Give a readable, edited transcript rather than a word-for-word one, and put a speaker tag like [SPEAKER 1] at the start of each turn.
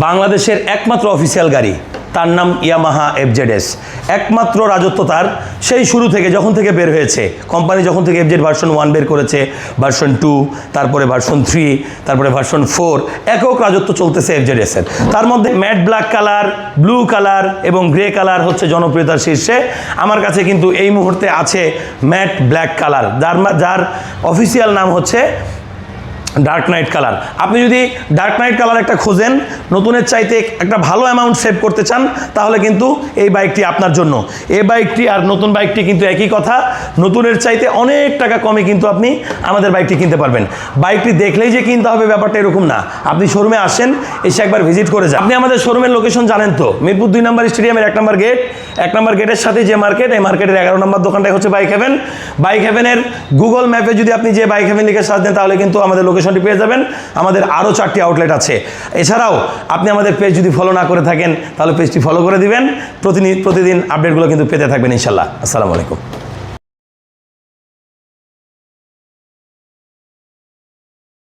[SPEAKER 1] বাংলাদেশের একমাত্র অফিসিয়াল গাড়ি, তার নাম ইয়ামাহা এফজেডএস। একমাত্র রাজত্ব তার সেই শুরু থেকে, যখন থেকে বের হয়েছে কোম্পানি, যখন থেকে এফজেড ভার্সন 1 বের করেছে, ভার্সন 2, তারপরে ভার্সন 3, তারপরে ভার্সন 4, একক রাজত্ব চলতেছে এফজেডএসের। তার মধ্যে matte black colour, blue colour এবং গ্রে কালার হচ্ছে জনপ্রিয়তার শীর্ষে। আমার কাছে কিন্তু এই মুহূর্তে আছে ম্যাট ব্ল্যাক কালার, যার অফিসিয়াল নাম হচ্ছে ডার্ক নাইট কালার। আপনি যদি ডার্ক নাইট কালার একটা খোঁজেন, নতুনের চাইতে একটা ভালো অ্যামাউন্ট সেভ করতে চান, তাহলে কিন্তু এই বাইকটি আপনার জন্য। এই বাইকটি আর নতুন বাইকটি কিন্তু একই কথা, নতুনের চাইতে অনেক টাকা কমে কিন্তু আপনি আমাদের বাইকটি কিনতে পারবেন। বাইকটি দেখলেই যে কিনতে হবে ব্যাপারটা এরকম না, আপনি শোরুমে আসেন, এসে একবার ভিজিট করে যান। আপনি আমাদের শোরুমের লোকেশন জানেন তো, মিরপুর 2 নম্বর স্টেডিয়ামের 1 নম্বর গেট। 1 নম্বর গেটের সাথে যে মার্কেট, এই মার্কেটের 11 নম্বর দোকানটাই হচ্ছে বাইক হেভেন। বাইক হেভেনের গুগল ম্যাপে যদি আপনি যে বাইক হেভেন লিখে সার্চ দেন, তাহলে কিন্তু আমাদের লোকেশনটি পেয়ে যাবেন। আমাদের আরও 4টি আউটলেট আছে। এছাড়াও আপনি আমাদের পেজ যদি ফলো না করে থাকেন, তাহলে পেজটি ফলো করে দিবেন। প্রতিদিন আপডেটগুলো কিন্তু পেতে থাকবেন ইনশাল্লাহ। আসসালামু আলাইকুম।